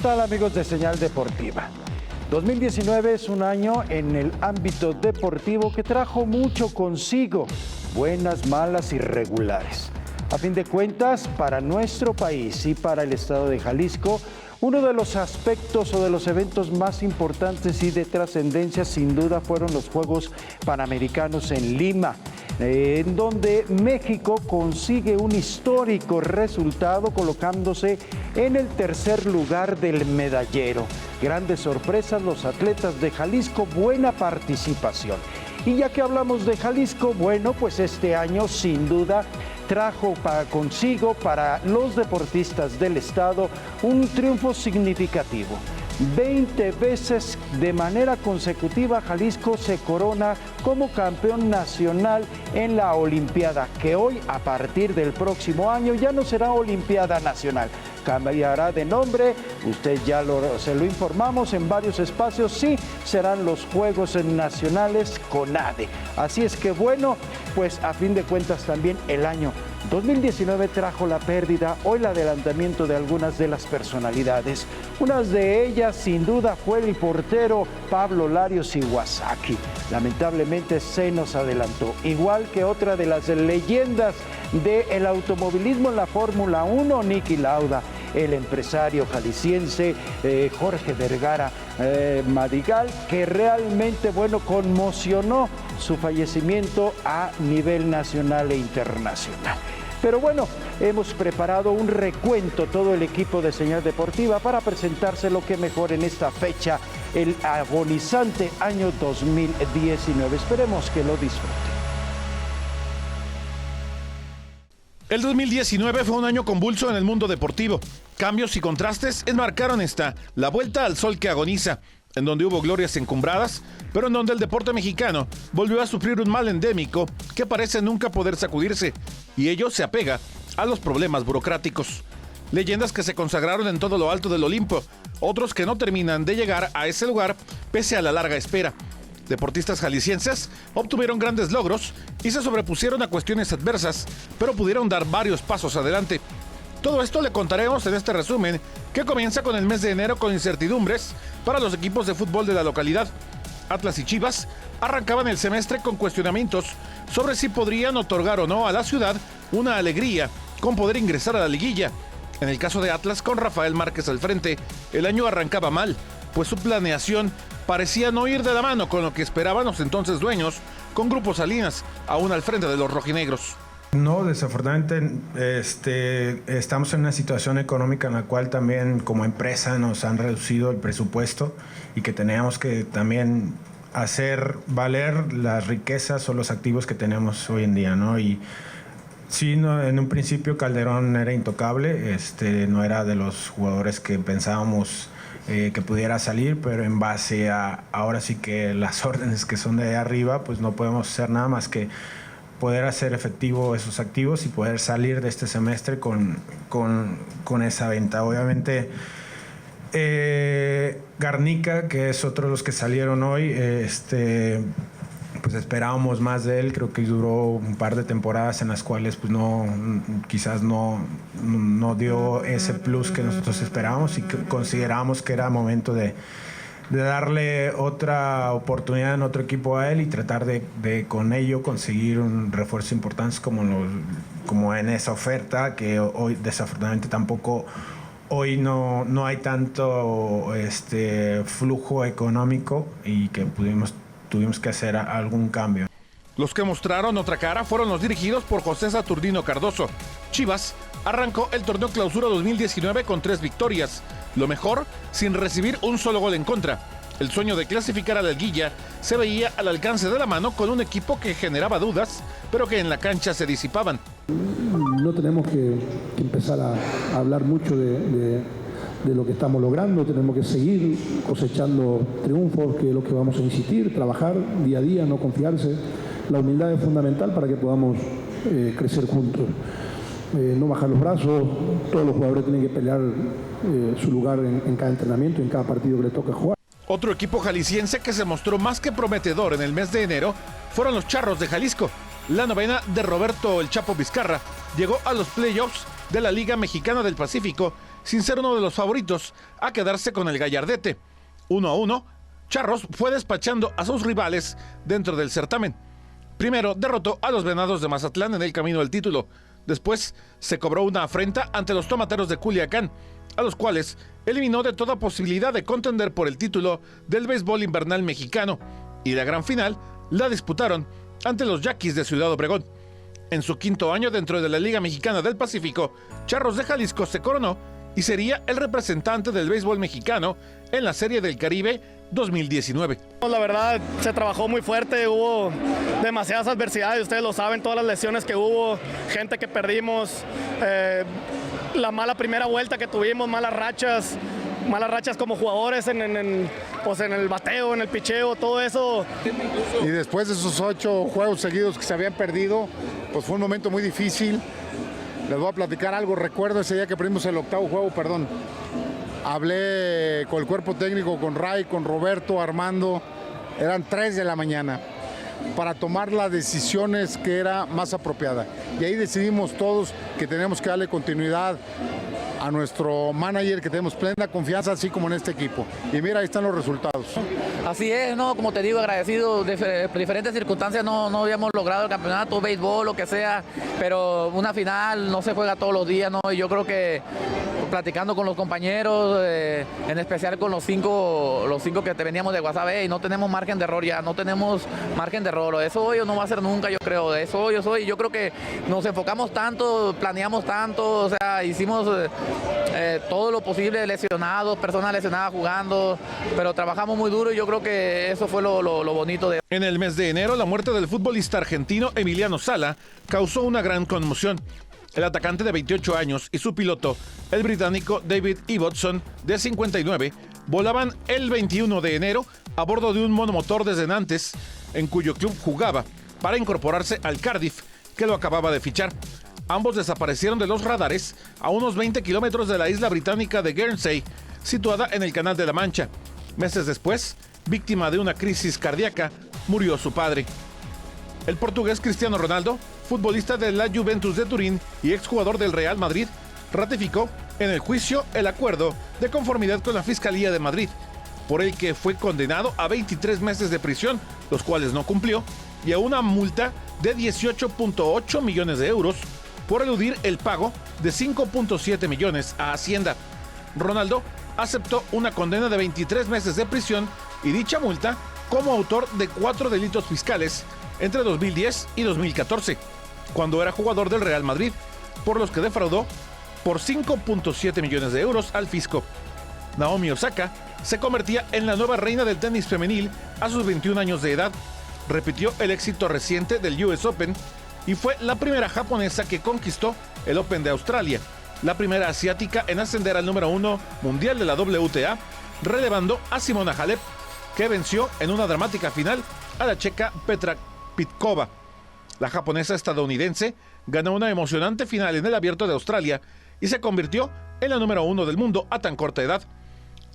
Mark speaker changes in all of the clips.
Speaker 1: tal, amigos de Señal Deportiva? 2019 es un año en el ámbito deportivo que trajo mucho consigo, buenas, malas y regulares. A fin de cuentas, para nuestro país y para el estado de Jalisco, uno de los aspectos o de los eventos más importantes y de trascendencia sin duda fueron los Juegos Panamericanos en Lima, en donde México consigue un histórico resultado colocándose en el tercer lugar del medallero. Grandes sorpresas, los atletas de Jalisco, buena participación. Y ya que hablamos de Jalisco, bueno, pues este año sin duda trajo consigo para los deportistas del estado un triunfo significativo. 20 veces de manera consecutiva Jalisco se corona como campeón nacional en la Olimpiada, que hoy a partir del próximo año ya no será Olimpiada Nacional, cambiará de nombre, usted ya se lo informamos en varios espacios, sí, serán los Juegos Nacionales CONADE. Así es que bueno, pues a fin de cuentas también el año 2019 trajo la pérdida o el adelantamiento de algunas de las personalidades. Una de ellas sin duda fue el portero Pablo Larios Iwasaki. Lamentablemente se nos adelantó, igual que otra de las leyendas del automovilismo en la Fórmula 1, Niki Lauda, el empresario jalisciense Jorge Vergara Madrigal, que realmente, bueno, conmocionó su fallecimiento a nivel nacional e internacional. Pero bueno, hemos preparado un recuento, todo el equipo de Señal Deportiva, para presentarse lo que mejor en esta fecha, el agonizante año 2019. Esperemos que lo disfruten.
Speaker 2: El 2019 fue un año convulso en el mundo deportivo. Cambios y contrastes enmarcaron la vuelta al sol que agoniza, en donde hubo glorias encumbradas, pero en donde el deporte mexicano volvió a sufrir un mal endémico que parece nunca poder sacudirse, y ello se apega a los problemas burocráticos. Leyendas que se consagraron en todo lo alto del Olimpo, otros que no terminan de llegar a ese lugar pese a la larga espera. Deportistas jaliscienses obtuvieron grandes logros y se sobrepusieron a cuestiones adversas, pero pudieron dar varios pasos adelante. Todo esto le contaremos en este resumen, que comienza con el mes de enero con incertidumbres para los equipos de fútbol de la localidad. Atlas y Chivas arrancaban el semestre con cuestionamientos sobre si podrían otorgar o no a la ciudad una alegría con poder ingresar a la liguilla. En el caso de Atlas, con Rafael Márquez al frente, el año arrancaba mal, pues su planeación parecía no ir de la mano con lo que esperaban los entonces dueños, con Grupo Salinas aún al frente de los rojinegros.
Speaker 3: No, desafortunadamente estamos en una situación económica en la cual también como empresa nos han reducido el presupuesto y que teníamos que también hacer valer las riquezas o los activos que tenemos hoy en día, ¿no? Y sí, no, en un principio Calderón era intocable, no era de los jugadores que pensábamos que pudiera salir, pero en base a ahora sí que las órdenes que son de ahí arriba, pues no podemos hacer nada más que poder hacer efectivo esos activos y poder salir de este semestre con esa venta. Obviamente Garnica, que es otro de los que salieron hoy, pues esperábamos más de él. Creo que duró un par de temporadas en las cuales pues quizás no dio ese plus que nosotros esperábamos y que considerábamos que era momento de darle otra oportunidad en otro equipo a él y tratar de con ello conseguir un refuerzo importante como en esa oferta, que hoy desafortunadamente tampoco hoy no hay tanto flujo económico y que tuvimos que hacer algún cambio.
Speaker 2: Los que mostraron otra cara fueron los dirigidos por José Saturnino Cardoso. Chivas arrancó el torneo Clausura 2019 con 3 victorias, lo mejor sin recibir un solo gol en contra. El sueño de clasificar a la liguilla se veía al alcance de la mano con un equipo que generaba dudas, pero que en la cancha se disipaban.
Speaker 4: No tenemos que empezar a hablar mucho de lo que estamos logrando, tenemos que seguir cosechando triunfos, que es lo que vamos a insistir, trabajar día a día, no confiarse. La humildad es fundamental para que podamos crecer juntos. No bajar los brazos, todos los jugadores tienen que pelear su lugar en cada entrenamiento, en cada partido que le toca jugar.
Speaker 2: Otro equipo jalisciense que se mostró más que prometedor en el mes de enero fueron los Charros de Jalisco. La novena de Roberto El Chapo Vizcarra llegó a los playoffs de la Liga Mexicana del Pacífico sin ser uno de los favoritos a quedarse con el gallardete. 1-1, Charros fue despachando a sus rivales dentro del certamen. Primero derrotó a los Venados de Mazatlán en el camino del título. Después se cobró una afrenta ante los Tomateros de Culiacán, a los cuales eliminó de toda posibilidad de contender por el título del béisbol invernal mexicano. Y la gran final la disputaron ante los Yaquis de Ciudad Obregón. En su quinto año dentro de la Liga Mexicana del Pacífico, Charros de Jalisco se coronó y sería el representante del béisbol mexicano en la Serie del Caribe 2019.
Speaker 5: La verdad, se trabajó muy fuerte, hubo demasiadas adversidades, ustedes lo saben, todas las lesiones que hubo, gente que perdimos, la mala primera vuelta que tuvimos, malas rachas como jugadores en el bateo, en el picheo, todo eso.
Speaker 6: Y después de esos 8 juegos seguidos que se habían perdido, pues fue un momento muy difícil. Les voy a platicar algo, recuerdo ese día que perdimos el 8º juego, hablé con el cuerpo técnico, con Ray, con Roberto, Armando, eran 3 de la mañana, para tomar las decisiones que era más apropiada. Y ahí decidimos todos que teníamos que darle continuidad a nuestro manager, que tenemos plena confianza, así como en este equipo. Y mira, ahí están los resultados.
Speaker 7: Así es, ¿no? Como te digo, agradecido de diferentes circunstancias, no habíamos logrado el campeonato, béisbol, lo que sea, pero una final no se juega todos los días, ¿no? Y yo creo que platicando con los compañeros, en especial con los cinco que te veníamos de Guasave, y no tenemos margen de error ya, no tenemos margen de error. Eso hoy no va a ser nunca, yo creo. Eso yo creo que nos enfocamos tanto, planeamos tanto, o sea, hicimos todo lo posible, lesionados, personas lesionadas jugando, pero trabajamos muy duro y yo creo que eso fue lo bonito de...
Speaker 2: En el mes de enero, la muerte del futbolista argentino Emiliano Sala causó una gran conmoción. El atacante de 28 años y su piloto, el británico David Ibbotson, de 59, volaban el 21 de enero a bordo de un monomotor desde Nantes, en cuyo club jugaba, para incorporarse al Cardiff, que lo acababa de fichar. Ambos desaparecieron de los radares a unos 20 kilómetros de la isla británica de Guernsey, situada en el Canal de la Mancha. Meses después, víctima de una crisis cardíaca, murió su padre. El portugués Cristiano Ronaldo, futbolista de la Juventus de Turín y exjugador del Real Madrid, ratificó en el juicio el acuerdo de conformidad con la Fiscalía de Madrid, por el que fue condenado a 23 meses de prisión, los cuales no cumplió, y a una multa de 18.8 millones de euros por eludir el pago de 5.7 millones a Hacienda. Ronaldo aceptó una condena de 23 meses de prisión y dicha multa como autor de 4 delitos fiscales entre 2010 y 2014, cuando era jugador del Real Madrid, por los que defraudó por 5.7 millones de euros al fisco. Naomi Osaka se convertía en la nueva reina del tenis femenil a sus 21 años de edad. Repitió el éxito reciente del US Open y fue la primera japonesa que conquistó el Open de Australia, la primera asiática en ascender al número 1 mundial de la WTA, relevando a Simona Halep, que venció en una dramática final a la checa Petra Kvitová. La japonesa estadounidense ganó una emocionante final en el Abierto de Australia y se convirtió en la número 1 del mundo a tan corta edad.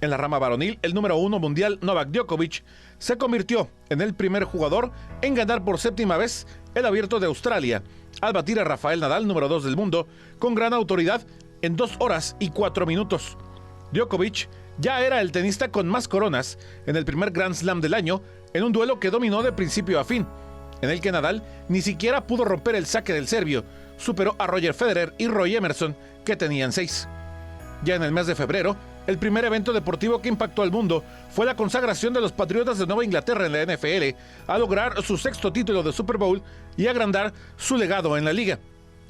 Speaker 2: En la rama varonil, el número 1 mundial Novak Djokovic se convirtió en el primer jugador en ganar por 7ª vez el Abierto de Australia, al batir a Rafael Nadal, número 2 del mundo, con gran autoridad en 2 horas y 4 minutos. Djokovic ya era el tenista con más coronas en el primer Grand Slam del año, en un duelo que dominó de principio a fin, en el que Nadal ni siquiera pudo romper el saque del serbio, superó a Roger Federer y Roy Emerson, que tenían 6. Ya en el mes de febrero, el primer evento deportivo que impactó al mundo fue la consagración de los Patriotas de Nueva Inglaterra en la NFL, a lograr su 6º título de Super Bowl y agrandar su legado en la liga.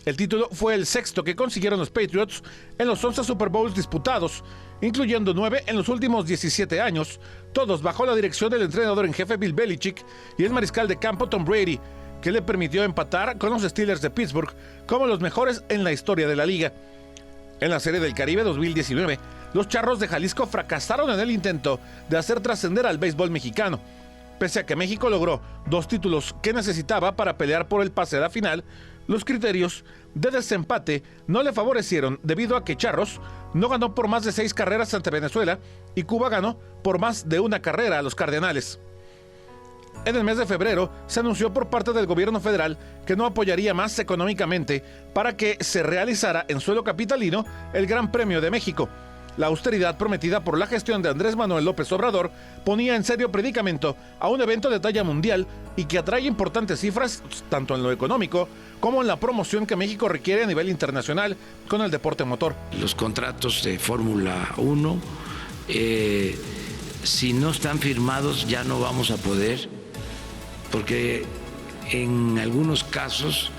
Speaker 2: El título fue el 6º que consiguieron los Patriots en los 11 Super Bowls disputados, incluyendo 9 en los últimos 17 años, todos bajo la dirección del entrenador en jefe Bill Belichick y el mariscal de campo Tom Brady, que le permitió empatar con los Steelers de Pittsburgh como los mejores en la historia de la liga. En la Serie del Caribe 2019, los Charros de Jalisco fracasaron en el intento de hacer trascender al béisbol mexicano. Pese a que México logró 2 títulos que necesitaba para pelear por el pase a la final, los criterios de desempate no le favorecieron debido a que Charros no ganó por más de 6 carreras ante Venezuela y Cuba ganó por más de 1 carrera a los Cardenales. En el mes de febrero se anunció por parte del gobierno federal que no apoyaría más económicamente para que se realizara en suelo capitalino el Gran Premio de México. La austeridad prometida por la gestión de Andrés Manuel López Obrador ponía en serio predicamento a un evento de talla mundial y que atrae importantes cifras tanto en lo económico como en la promoción que México requiere a nivel internacional con el deporte motor.
Speaker 8: Los contratos de Fórmula 1, si no están firmados ya no vamos a poder, porque en algunos casos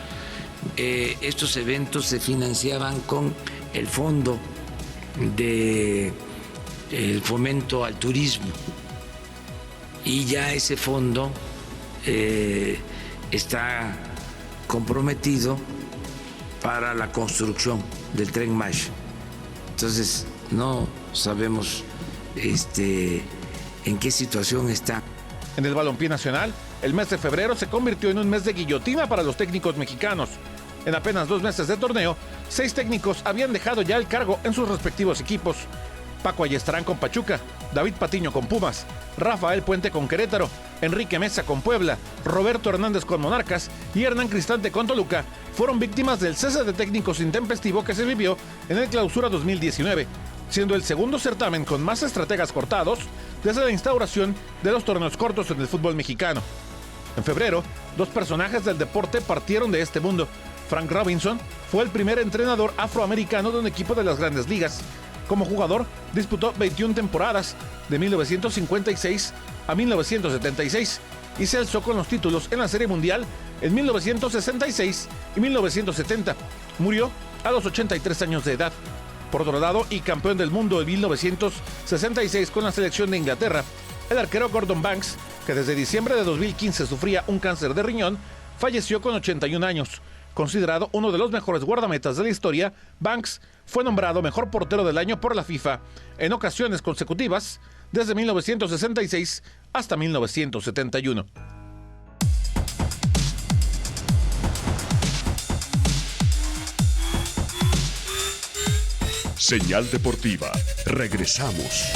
Speaker 8: estos eventos se financiaban con el fondo de el fomento al turismo y ya ese fondo está comprometido para la construcción del Tren Maya. Entonces no sabemos en qué situación está.
Speaker 2: En el balompié nacional, el mes de febrero se convirtió en un mes de guillotina para los técnicos mexicanos. En apenas 2 meses de torneo, 6 técnicos habían dejado ya el cargo en sus respectivos equipos. Paco Ayestarán con Pachuca, David Patiño con Pumas, Rafael Puente con Querétaro, Enrique Mesa con Puebla, Roberto Hernández con Monarcas y Hernán Cristante con Toluca fueron víctimas del cese de técnicos intempestivo que se vivió en el Clausura 2019, siendo el segundo certamen con más estrategas cortados desde la instauración de los torneos cortos en el fútbol mexicano. En febrero, 2 personajes del deporte partieron de este mundo. Frank Robinson fue el primer entrenador afroamericano de un equipo de las Grandes Ligas. Como jugador, disputó 21 temporadas, de 1956 a 1976, y se alzó con los títulos en la Serie Mundial en 1966 y 1970. Murió a los 83 años de edad. Por otro lado, y campeón del mundo en 1966 con la selección de Inglaterra, el arquero Gordon Banks, que desde diciembre de 2015 sufría un cáncer de riñón, falleció con 81 años. Considerado uno de los mejores guardametas de la historia, Banks fue nombrado mejor portero del año por la FIFA en ocasiones consecutivas desde 1966 hasta 1971.
Speaker 9: Señal Deportiva. Regresamos.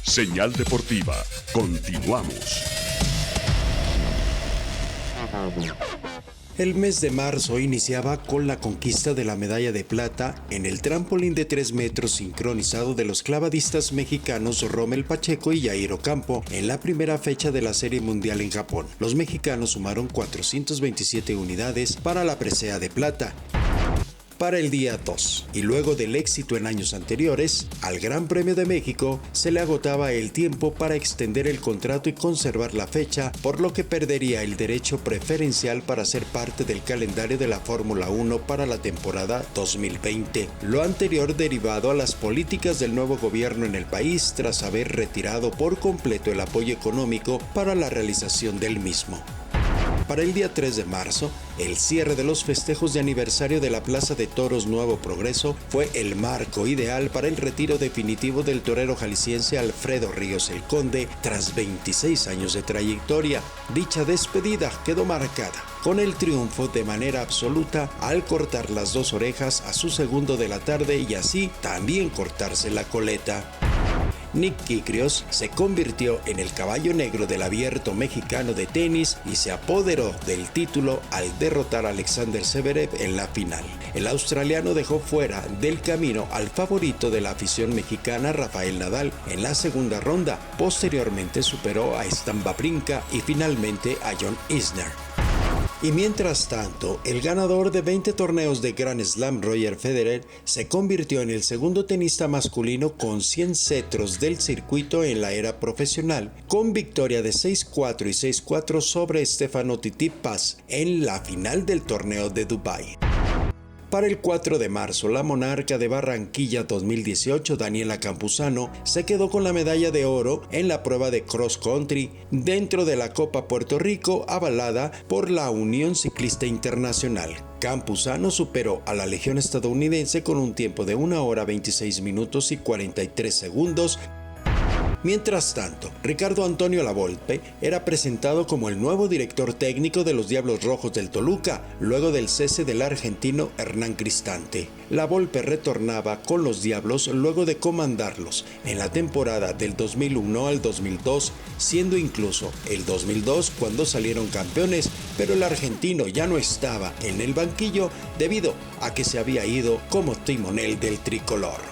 Speaker 9: Señal Deportiva. Continuamos.
Speaker 10: El mes de marzo iniciaba con la conquista de la medalla de plata en el trampolín de 3 metros sincronizado de los clavadistas mexicanos Rommel Pacheco y Jair Ocampo en la primera fecha de la Serie Mundial en Japón. Los mexicanos sumaron 427 unidades para la presea de plata. Para el día 2, y luego del éxito en años anteriores, al Gran Premio de México se le agotaba el tiempo para extender el contrato y conservar la fecha, por lo que perdería el derecho preferencial para ser parte del calendario de la Fórmula 1 para la temporada 2020. Lo anterior derivado a las políticas del nuevo gobierno en el país tras haber retirado por completo el apoyo económico para la realización del mismo. Para el día 3 de marzo, el cierre de los festejos de aniversario de la Plaza de Toros Nuevo Progreso fue el marco ideal para el retiro definitivo del torero jalisciense Alfredo Ríos el Conde tras 26 años de trayectoria. Dicha despedida quedó marcada con el triunfo de manera absoluta al cortar las 2 orejas a su segundo de la tarde y así también cortarse la coleta. Nick Kyrgios se convirtió en el caballo negro del Abierto Mexicano de tenis y se apoderó del título al derrotar a Alexander Zverev en la final. El australiano dejó fuera del camino al favorito de la afición mexicana Rafael Nadal en la segunda ronda. Posteriormente superó a Stan Wawrinka y finalmente a John Isner. Y mientras tanto, el ganador de 20 torneos de Grand Slam, Roger Federer, se convirtió en el segundo tenista masculino con 100 cetros del circuito en la era profesional, con victoria de 6-4 y 6-4 sobre Stefano Tsitsipas en la final del torneo de Dubái. Para el 4 de marzo, la monarca de Barranquilla 2018, Daniela Campuzano, se quedó con la medalla de oro en la prueba de cross country dentro de la Copa Puerto Rico, avalada por la Unión Ciclista Internacional. Campuzano superó a la legión estadounidense con un tiempo de 1 hora 26 minutos y 43 segundos. Mientras tanto, Ricardo Antonio Lavolpe era presentado como el nuevo director técnico de los Diablos Rojos del Toluca, luego del cese del argentino Hernán Cristante. Lavolpe retornaba con los Diablos luego de comandarlos en la temporada del 2001 al 2002, siendo incluso el 2002 cuando salieron campeones, pero el argentino ya no estaba en el banquillo debido a que se había ido como timonel del tricolor.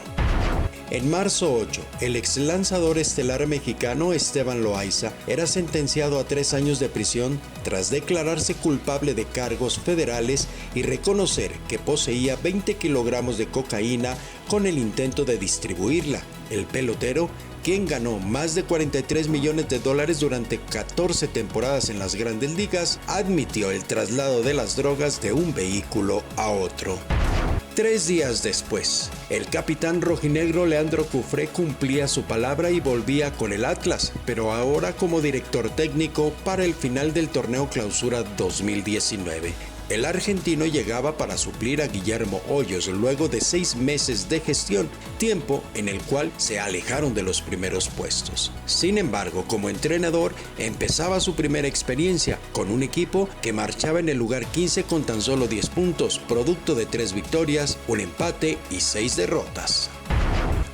Speaker 10: En marzo 8, el ex lanzador estelar mexicano Esteban Loaiza era sentenciado a 3 años de prisión tras declararse culpable de cargos federales y reconocer que poseía 20 kilogramos de cocaína con el intento de distribuirla. El pelotero, quien ganó más de $43 millones durante 14 temporadas en las Grandes Ligas, admitió el traslado de las drogas de un vehículo a otro. 3 días después, el capitán rojinegro Leandro Cufré cumplía su palabra y volvía con el Atlas, pero ahora como director técnico para el final del torneo Clausura 2019. El argentino llegaba para suplir a Guillermo Hoyos luego de 6 meses de gestión, tiempo en el cual se alejaron de los primeros puestos. Sin embargo, como entrenador, empezaba su primera experiencia con un equipo que marchaba en el lugar 15 con tan solo 10 puntos, producto de 3 victorias, un empate y 6 derrotas.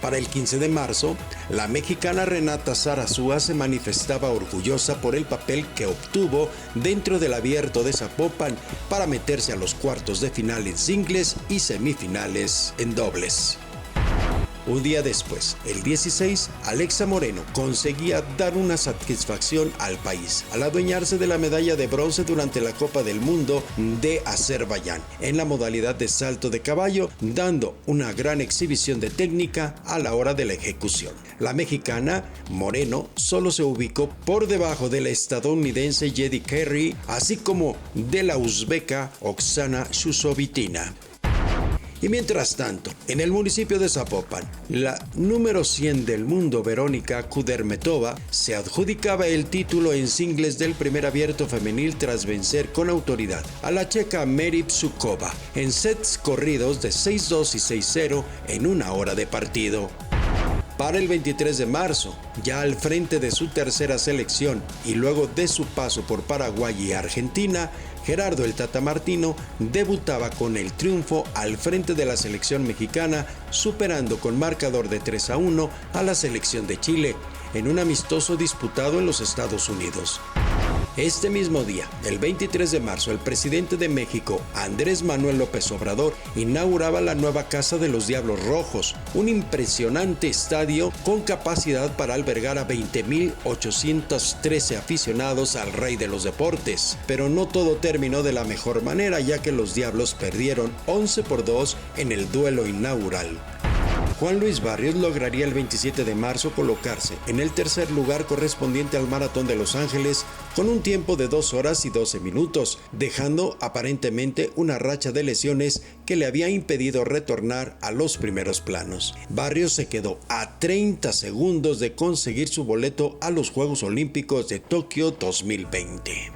Speaker 10: Para el 15 de marzo, la mexicana Renata Zarazúa se manifestaba orgullosa por el papel que obtuvo dentro del Abierto de Zapopan para meterse a los cuartos de final en singles y semifinales en dobles. Un día después, el 16, Alexa Moreno conseguía dar una satisfacción al país al adueñarse de la medalla de bronce durante la Copa del Mundo de Azerbaiyán en la modalidad de salto de caballo, dando una gran exhibición de técnica a la hora de la ejecución. La mexicana Moreno solo se ubicó por debajo de la estadounidense Jedi Carey, así como de la uzbeka Oksana Shusovitina. Y mientras tanto, en el municipio de Zapopan, la número 100 del mundo, Verónica Kudermetova, se adjudicaba el título en singles del primer abierto femenil tras vencer con autoridad a la checa Mary Psukova en sets corridos de 6-2 y 6-0 en 1 hora de partido. Para el 23 de marzo, ya al frente de su tercera selección y luego de su paso por Paraguay y Argentina, Gerardo el Tata Martino debutaba con el triunfo al frente de la selección mexicana, superando con marcador de 3-1 a la selección de Chile en un amistoso disputado en los Estados Unidos. Este mismo día, el 23 de marzo, el presidente de México, Andrés Manuel López Obrador, inauguraba la nueva Casa de los Diablos Rojos, un impresionante estadio con capacidad para albergar a 20.813 aficionados al rey de los deportes. Pero no todo terminó de la mejor manera, ya que los Diablos perdieron 11-2 en el duelo inaugural. Juan Luis Barrios lograría el 27 de marzo colocarse en el tercer lugar correspondiente al Maratón de Los Ángeles con un tiempo de 2 horas y 12 minutos, dejando aparentemente una racha de lesiones que le había impedido retornar a los primeros planos. Barrios se quedó a 30 segundos de conseguir su boleto a los Juegos Olímpicos de Tokio 2020.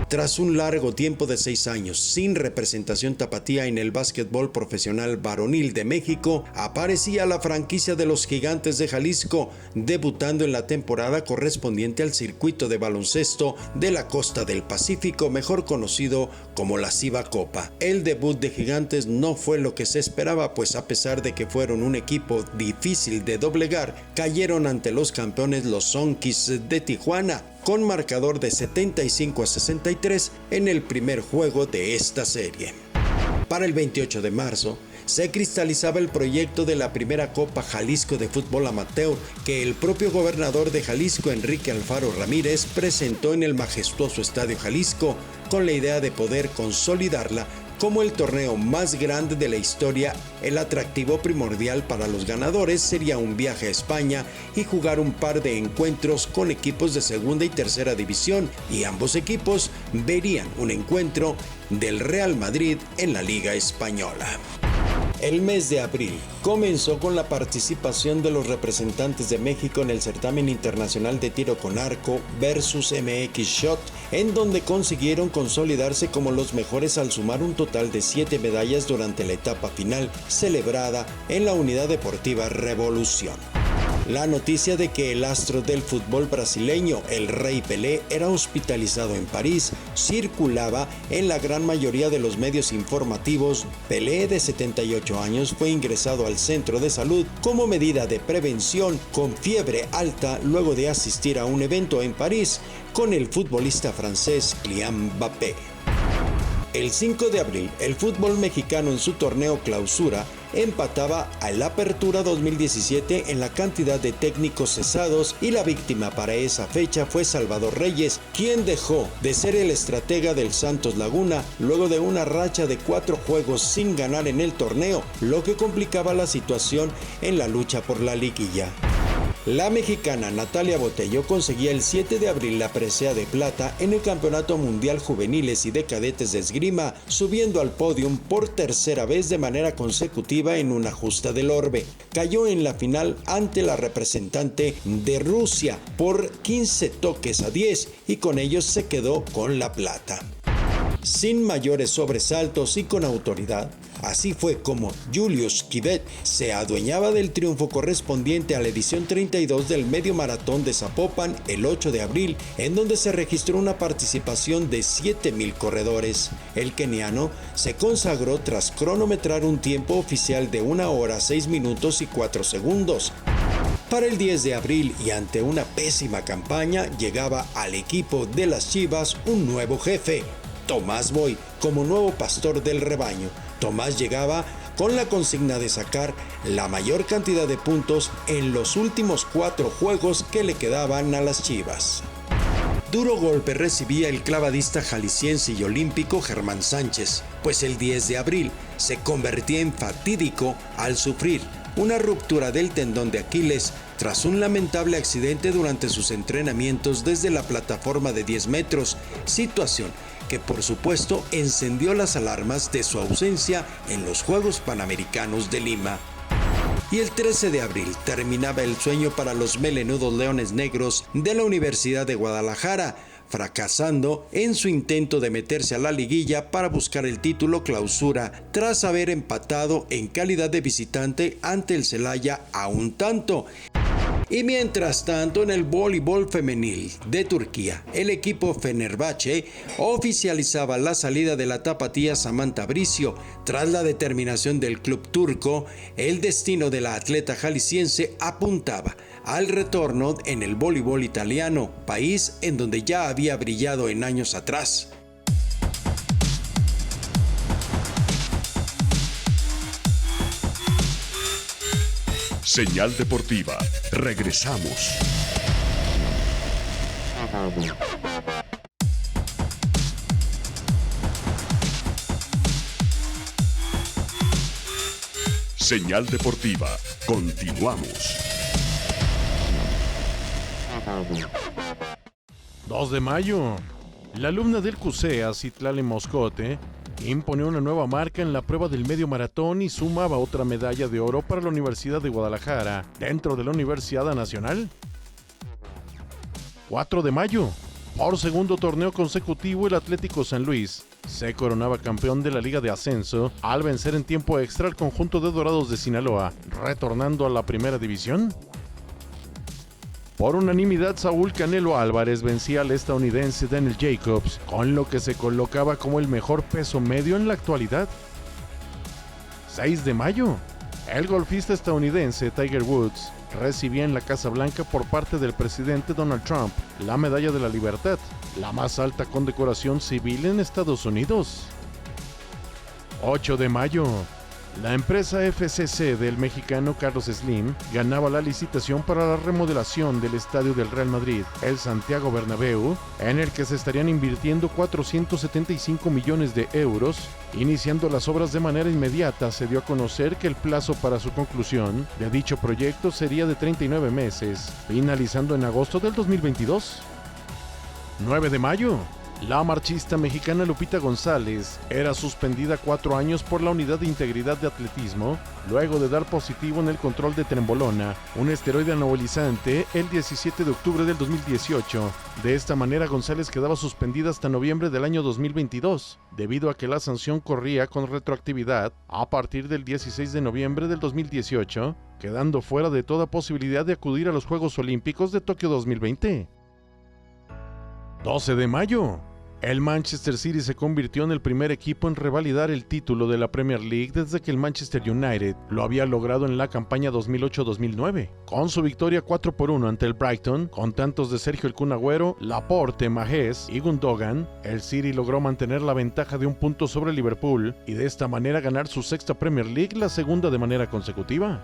Speaker 10: Tras un largo tiempo de 6 años sin representación tapatía en el básquetbol profesional varonil de México, aparecía la franquicia de los Gigantes de Jalisco, debutando en la temporada correspondiente al circuito de baloncesto de la Costa del Pacífico, mejor conocido como la Ciba Copa. El debut de Gigantes no fue lo que se esperaba, pues a pesar de que fueron un equipo difícil de doblegar, cayeron ante los campeones los Zonkis de Tijuana, con marcador de 75-63 en el primer juego de esta serie. Para el 28 de marzo, se cristalizaba el proyecto de la primera Copa Jalisco de Fútbol Amateur que el propio gobernador de Jalisco, Enrique Alfaro Ramírez, presentó en el majestuoso Estadio Jalisco con la idea de poder consolidarla como el torneo más grande de la historia. El atractivo primordial para los ganadores sería un viaje a España y jugar un par de encuentros con equipos de segunda y tercera división, y ambos equipos verían un encuentro del Real Madrid en la Liga Española. El mes de abril comenzó con la participación de los representantes de México en el certamen internacional de tiro con arco versus MX Shot, en donde consiguieron consolidarse como los mejores al sumar un total de 7 medallas durante la etapa final celebrada en la Unidad Deportiva Revolución. La noticia de que el astro del fútbol brasileño, el Rey Pelé, era hospitalizado en París, circulaba en la gran mayoría de los medios informativos. Pelé, de 78 años, fue ingresado al centro de salud como medida de prevención con fiebre alta luego de asistir a un evento en París con el futbolista francés Kylian Mbappé. El 5 de abril, el fútbol mexicano en su torneo clausura empataba a la Apertura 2017 en la cantidad de técnicos cesados y la víctima para esa fecha fue Salvador Reyes, quien dejó de ser el estratega del Santos Laguna luego de una racha de 4 juegos sin ganar en el torneo, lo que complicaba la situación en la lucha por la liguilla. La mexicana Natalia Botello conseguía el 7 de abril la presea de plata en el Campeonato Mundial Juveniles y de Cadetes de Esgrima, subiendo al podium por tercera vez de manera consecutiva en una justa del orbe. Cayó en la final ante la representante de Rusia por 15 toques a 10 y con ellos se quedó con la plata. Sin mayores sobresaltos y con autoridad, así fue como Julius Kivet se adueñaba del triunfo correspondiente a la edición 32 del Medio Maratón de Zapopan el 8 de abril, en donde se registró una participación de 7,000 corredores. El keniano se consagró tras cronometrar un tiempo oficial de 1 hora 6 minutos y 4 segundos. Para el 10 de abril y ante una pésima campaña, llegaba al equipo de las Chivas un nuevo jefe, Tomás Boy, como nuevo pastor del rebaño. Tomás llegaba con la consigna de sacar la mayor cantidad de puntos en los últimos 4 juegos que le quedaban a las Chivas. Duro golpe recibía el clavadista jalisciense y olímpico Germán Sánchez, pues el 10 de abril se convertía en fatídico al sufrir una ruptura del tendón de Aquiles tras un lamentable accidente durante sus entrenamientos desde la plataforma de 10 metros, situación que por supuesto encendió las alarmas de su ausencia en los Juegos Panamericanos de Lima. Y el 13 de abril terminaba el sueño para los melenudos Leones Negros de la Universidad de Guadalajara, fracasando en su intento de meterse a la liguilla para buscar el título clausura tras haber empatado en calidad de visitante ante el Celaya a un tanto. Y mientras tanto, en el voleibol femenil de Turquía, el equipo Fenerbahçe oficializaba la salida de la tapatía Samantha Bricio. Tras la determinación del club turco, el destino de la atleta jalisciense apuntaba al retorno en el voleibol italiano, país en donde ya había brillado en años atrás.
Speaker 9: Señal Deportiva. Regresamos. Señal Deportiva. Continuamos.
Speaker 11: 2 de mayo. La alumna del CUSEA, Citlali Moscote, impone una nueva marca en la prueba del medio maratón y sumaba otra medalla de oro para la Universidad de Guadalajara dentro de la Universidad Nacional. 4 de mayo. Por segundo torneo consecutivo, el Atlético San Luis se coronaba campeón de la Liga de Ascenso al vencer en tiempo extra al conjunto de Dorados de Sinaloa, retornando a la primera división. Por unanimidad, Saúl Canelo Álvarez vencía al estadounidense Daniel Jacobs, con lo que se colocaba como el mejor peso medio en la actualidad. 6 de mayo. El golfista estadounidense Tiger Woods recibía en la Casa Blanca por parte del presidente Donald Trump la Medalla de la Libertad, la más alta condecoración civil en Estados Unidos. 8 de mayo. La empresa FCC del mexicano Carlos Slim ganaba la licitación para la remodelación del estadio del Real Madrid, el Santiago Bernabéu, en el que se estarían invirtiendo 475 millones de euros. Iniciando las obras de manera inmediata, se dio a conocer que el plazo para su conclusión de dicho proyecto sería de 39 meses, finalizando en agosto del 2022. 9 de mayo. La marchista mexicana Lupita González era suspendida 4 años por la Unidad de Integridad de Atletismo, luego de dar positivo en el control de trembolona, un esteroide anabolizante, el 17 de octubre del 2018. De esta manera, González quedaba suspendida hasta noviembre del año 2022, debido a que la sanción corría con retroactividad a partir del 16 de noviembre del 2018, quedando fuera de toda posibilidad de acudir a los Juegos Olímpicos de Tokio 2020. 12 de mayo. El Manchester City se convirtió en el primer equipo en revalidar el título de la Premier League desde que el Manchester United lo había logrado en la campaña 2008-2009. Con su victoria 4-1 ante el Brighton, con tantos de Sergio El Kun Agüero, Laporte, Mahrez y Gundogan, el City logró mantener la ventaja de 1 punto sobre Liverpool y de esta manera ganar su sexta Premier League, la segunda de manera consecutiva.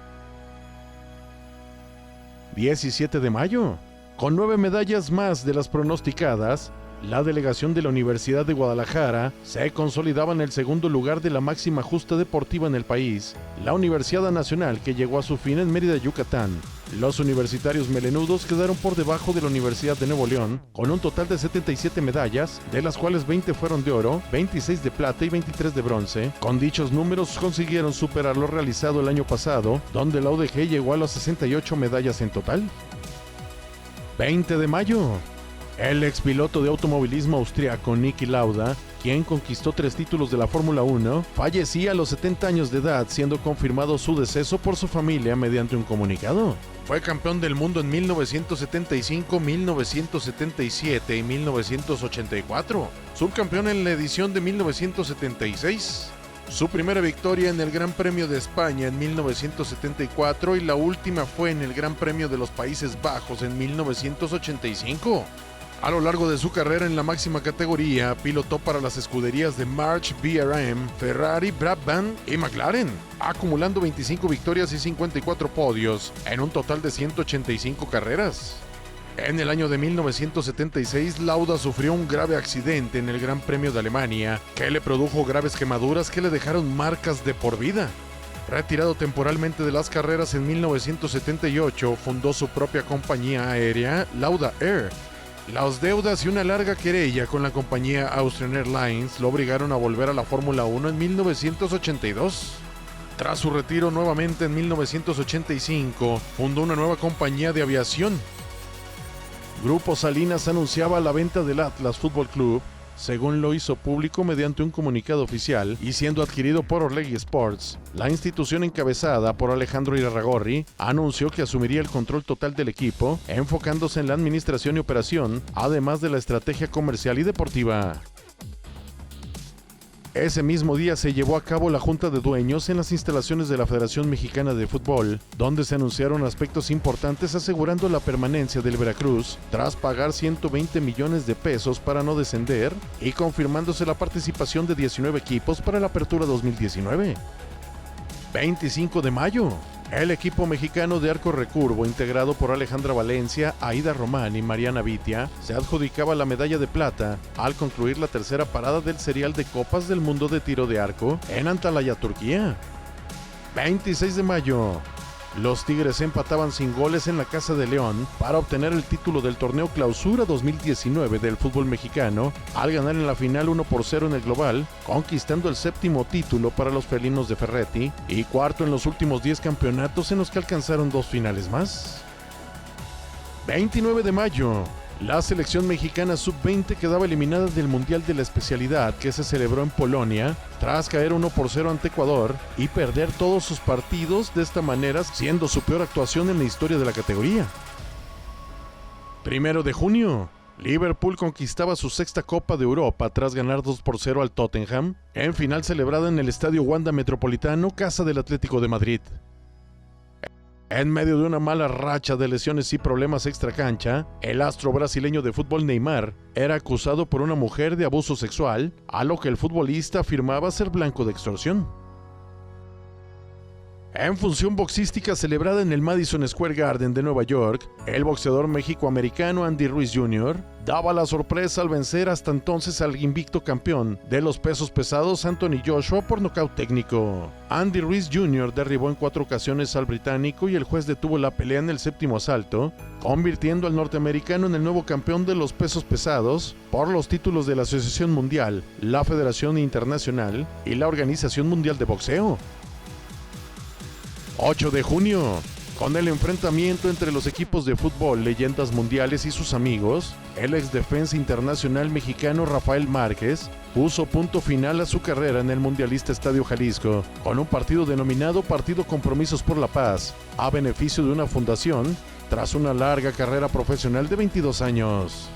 Speaker 11: 17 de mayo. Con 9 medallas más de las pronosticadas, la delegación de la Universidad de Guadalajara se consolidaba en el segundo lugar de la máxima justa deportiva en el país, la Universidad Nacional, que llegó a su fin en Mérida, Yucatán. Los universitarios melenudos quedaron por debajo de la Universidad de Nuevo León, con un total de 77 medallas, de las cuales 20 fueron de oro, 26 de plata y 23 de bronce. Con dichos números consiguieron superar lo realizado el año pasado, donde la UDG llegó a las 68 medallas en total. 20 de mayo. El expiloto de automovilismo austriaco Niki Lauda, quien conquistó 3 títulos de la Fórmula 1, fallecía a los 70 años de edad, siendo confirmado su deceso por su familia mediante un comunicado. Fue campeón del mundo en 1975, 1977 y 1984, subcampeón en la edición de 1976. Su primera victoria en el Gran Premio de España en 1974 y la última fue en el Gran Premio de los Países Bajos en 1985. A lo largo de su carrera en la máxima categoría, pilotó para las escuderías de March, BRM, Ferrari, Brabham y McLaren, acumulando 25 victorias y 54 podios en un total de 185 carreras. En el año de 1976, Lauda sufrió un grave accidente en el Gran Premio de Alemania, que le produjo graves quemaduras que le dejaron marcas de por vida. Retirado temporalmente de las carreras en 1978, fundó su propia compañía aérea, Lauda Air. Las deudas y una larga querella con la compañía Austrian Airlines lo obligaron a volver a la Fórmula 1 en 1982. Tras su retiro nuevamente en 1985, fundó una nueva compañía de aviación. Grupo Salinas anunciaba la venta del Atlas Fútbol Club, según lo hizo público mediante un comunicado oficial y siendo adquirido por Orlegui Sports. La institución encabezada por Alejandro Irarrágorri anunció que asumiría el control total del equipo, enfocándose en la administración y operación, además de la estrategia comercial y deportiva. Ese mismo día se llevó a cabo la Junta de Dueños en las instalaciones de la Federación Mexicana de Fútbol, donde se anunciaron aspectos importantes asegurando la permanencia del Veracruz tras pagar 120 millones de pesos para no descender y confirmándose la participación de 19 equipos para la apertura 2019. 25 de mayo. El equipo mexicano de arco recurvo, integrado por Alejandra Valencia, Aida Román y Mariana Vitia, se adjudicaba la medalla de plata al concluir la tercera parada del serial de Copas del Mundo de Tiro de Arco en Antalya, Turquía. 26 de mayo. Los Tigres empataban sin goles en la Casa de León para obtener el título del torneo Clausura 2019 del fútbol mexicano, al ganar en la final 1-0 en el global, conquistando el 7º título para los felinos de Ferretti y 4º en los últimos 10 campeonatos en los que alcanzaron 2 finales más. 29 de mayo. La selección mexicana sub-20 quedaba eliminada del Mundial de la Especialidad que se celebró en Polonia tras caer 1-0 ante Ecuador y perder todos sus partidos, de esta manera siendo su peor actuación en la historia de la categoría. 1 de junio. Liverpool conquistaba su sexta Copa de Europa tras ganar 2-0 al Tottenham en final celebrada en el Estadio Wanda Metropolitano, casa del Atlético de Madrid. En medio de una mala racha de lesiones y problemas extracancha, el astro brasileño de fútbol Neymar era acusado por una mujer de abuso sexual, a lo que el futbolista afirmaba ser blanco de extorsión. En función boxística celebrada en el Madison Square Garden de Nueva York, el boxeador mexicoamericano Andy Ruiz Jr. daba la sorpresa al vencer hasta entonces al invicto campeón de los pesos pesados Anthony Joshua por nocaut técnico. Andy Ruiz Jr. derribó en 4 ocasiones al británico y el juez detuvo la pelea en el 7º asalto, convirtiendo al norteamericano en el nuevo campeón de los pesos pesados por los títulos de la Asociación Mundial, la Federación Internacional y la Organización Mundial de Boxeo. 8 de junio, con el enfrentamiento entre los equipos de fútbol Leyendas Mundiales y sus amigos, el exdefensa internacional mexicano Rafael Márquez puso punto final a su carrera en el mundialista Estadio Jalisco, con un partido denominado Partido Compromisos por la Paz, a beneficio de una fundación, tras una larga carrera profesional de 22 años.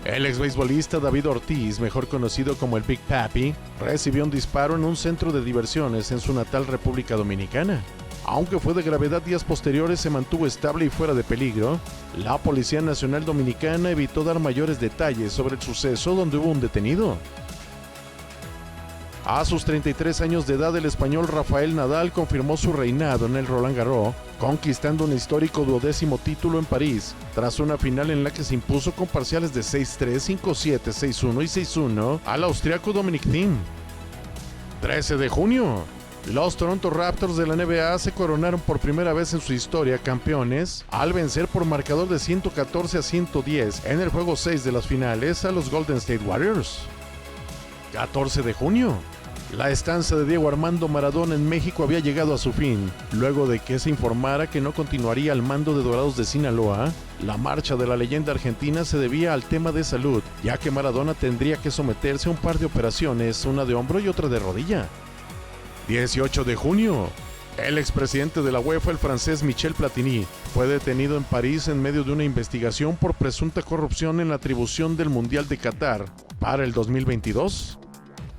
Speaker 11: El exbeisbolista David Ortiz, mejor conocido como el Big Papi, recibió un disparo en un centro de diversiones en su natal República Dominicana. Aunque fue de gravedad, días posteriores se mantuvo estable y fuera de peligro. La Policía Nacional Dominicana evitó dar mayores detalles sobre el suceso donde hubo un detenido. A sus 33 años de edad, el español Rafael Nadal confirmó su reinado en el Roland Garros, conquistando un histórico 12º título en París, tras una final en la que se impuso con parciales de 6-3, 5-7, 6-1 y 6-1 al austriaco Dominic Thiem. 13 de junio. Los Toronto Raptors de la NBA se coronaron por primera vez en su historia campeones al vencer por marcador de 114-110 en el juego 6 de las finales a los Golden State Warriors. 14 de junio. La estancia de Diego Armando Maradona en México había llegado a su fin, luego de que se informara que no continuaría al mando de Dorados de Sinaloa. La marcha de la leyenda argentina se debía al tema de salud, ya que Maradona tendría que someterse a un par de operaciones, una de hombro y otra de rodilla. 18 de junio. El expresidente de la UEFA, el francés Michel Platini, fue detenido en París en medio de una investigación por presunta corrupción en la atribución del Mundial de Qatar para el 2022.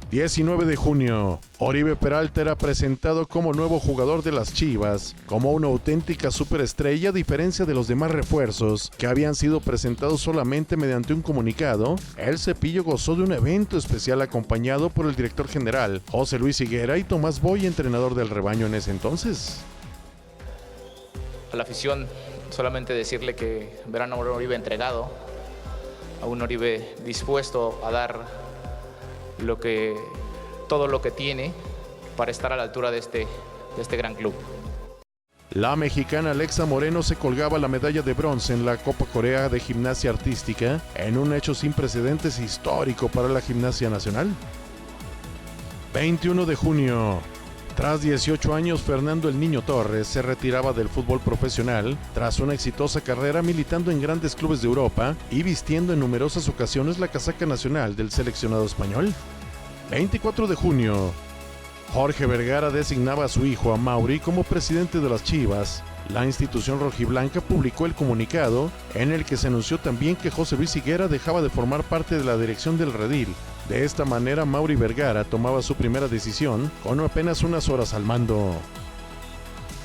Speaker 11: 19 de junio. Oribe Peralta era presentado como nuevo jugador de las Chivas, como una auténtica superestrella a diferencia de los demás refuerzos, que habían sido presentados solamente mediante un comunicado. El Cepillo gozó de un evento especial acompañado por el director general, José Luis Higuera, y Tomás Boy, entrenador del rebaño en ese entonces.
Speaker 12: A la afición, solamente decirle que verán a un Oribe entregado, a un Oribe dispuesto a dar todo lo que tiene para estar a la altura de este gran club.
Speaker 11: La mexicana Alexa Moreno se colgaba la medalla de bronce en la Copa Corea de Gimnasia Artística, en un hecho sin precedentes histórico para la gimnasia nacional. 21 de junio. Tras 18 años, Fernando El Niño Torres se retiraba del fútbol profesional tras una exitosa carrera militando en grandes clubes de Europa y vistiendo en numerosas ocasiones la casaca nacional del seleccionado español. 24 de junio. Jorge Vergara designaba a su hijo Amaury como presidente de las Chivas. La institución rojiblanca publicó el comunicado en el que se anunció también que José Luis Higuera dejaba de formar parte de la dirección del redil. De esta manera, Amaury Vergara tomaba su primera decisión con apenas unas horas al mando.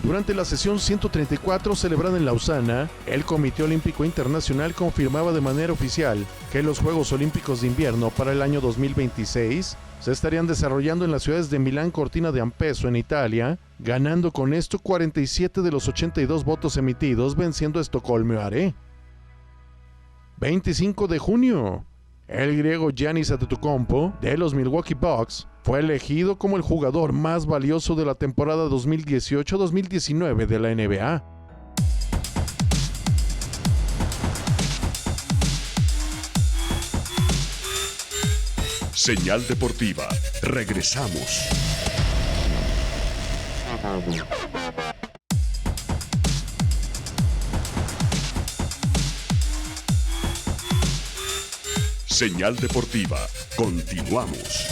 Speaker 11: Durante la sesión 134 celebrada en Lausana, el Comité Olímpico Internacional confirmaba de manera oficial que los Juegos Olímpicos de Invierno para el año 2026 se estarían desarrollando en las ciudades de Milán, Cortina d'Ampezzo en Italia, ganando con esto 47 de los 82 votos emitidos, venciendo a Estocolmo y Åre. 25 de junio. El griego Giannis Antetokounmpo, de los Milwaukee Bucks, fue elegido como el jugador más valioso de la temporada 2018-2019 de la NBA.
Speaker 9: Señal Deportiva. Regresamos. Señal Deportiva. Continuamos.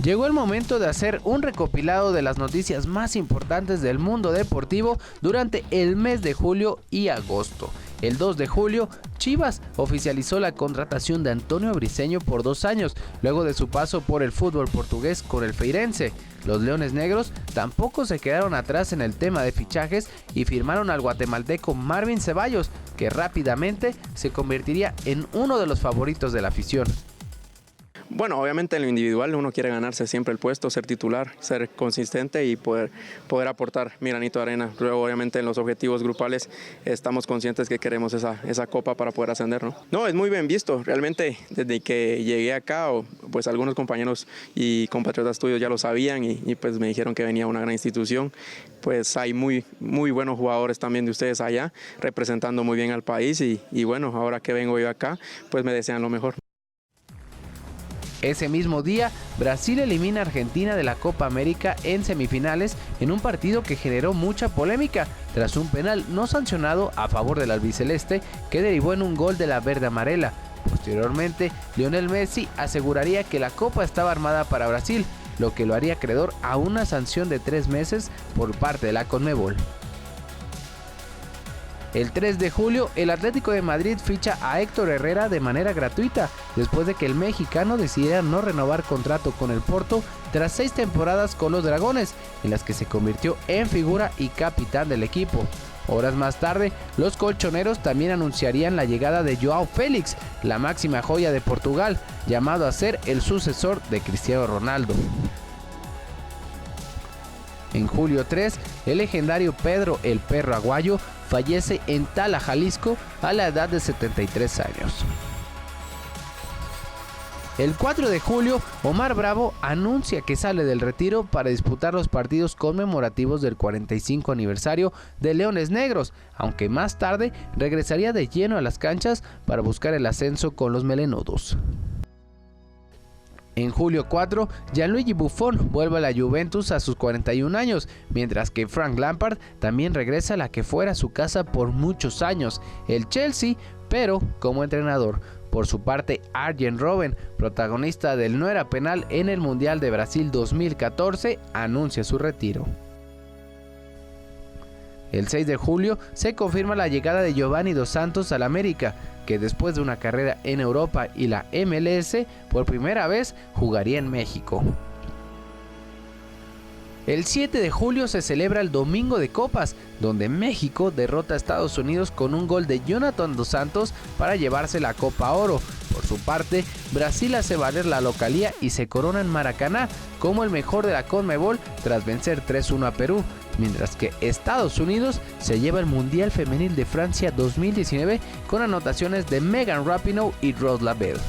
Speaker 13: Llegó el momento de hacer un recopilado de las noticias más importantes del mundo deportivo durante el mes de julio y agosto. El 2 de julio, Chivas oficializó la contratación de Antonio Briceño por 2 años, luego de su paso por el fútbol portugués con el Feirense. Los Leones Negros tampoco se quedaron atrás en el tema de fichajes y firmaron al guatemalteco Marvin Ceballos, que rápidamente se convertiría en uno de los favoritos de la afición.
Speaker 14: Bueno, obviamente en lo individual uno quiere ganarse siempre el puesto, ser titular, ser consistente y poder aportar mi granito de arena. Luego obviamente en los objetivos grupales estamos conscientes que queremos esa copa para poder ascender, ¿no? No, es muy bien visto. Realmente desde que llegué acá, pues algunos compañeros y compatriotas tuyos ya lo sabían y pues me dijeron que venía una gran institución. Pues hay muy buenos jugadores también de ustedes allá, representando muy bien al país y bueno, ahora que vengo yo acá, pues me desean lo mejor.
Speaker 13: Ese mismo día, Brasil elimina a Argentina de la Copa América en semifinales en un partido que generó mucha polémica tras un penal no sancionado a favor del albiceleste que derivó en un gol de la verde amarela. Posteriormente, Lionel Messi aseguraría que la copa estaba armada para Brasil, lo que lo haría acreedor a una sanción de 3 meses por parte de la Conmebol. El 3 de julio, el Atlético de Madrid ficha a Héctor Herrera de manera gratuita, después de que el mexicano decidiera no renovar contrato con el Porto tras 6 temporadas con los Dragones, en las que se convirtió en figura y capitán del equipo. Horas más tarde, los colchoneros también anunciarían la llegada de Joao Félix, la máxima joya de Portugal, llamado a ser el sucesor de Cristiano Ronaldo. En julio 3, el legendario Pedro el Perro Aguayo fallece en Tala, Jalisco, a la edad de 73 años. El 4 de julio, Omar Bravo anuncia que sale del retiro para disputar los partidos conmemorativos del 45 aniversario de Leones Negros, aunque más tarde regresaría de lleno a las canchas para buscar el ascenso con los melenudos. En julio 4, Gianluigi Buffon vuelve a la Juventus a sus 41 años, mientras que Frank Lampard también regresa a la que fuera su casa por muchos años, el Chelsea, pero como entrenador. Por su parte, Arjen Robben, protagonista del no era penal en el Mundial de Brasil 2014, anuncia su retiro. El 6 de julio se confirma la llegada de Giovanni Dos Santos al América, que después de una carrera en Europa y la MLS, por primera vez jugaría en México. El 7 de julio se celebra el Domingo de Copas, donde México derrota a Estados Unidos con un gol de Jonathan Dos Santos para llevarse la Copa Oro. Por su parte, Brasil hace valer la localía y se corona en Maracaná como el mejor de la Conmebol tras vencer 3-1 a Perú, mientras que Estados Unidos se lleva el Mundial Femenil de Francia 2019 con anotaciones de Megan Rapinoe y Rose Lavelle.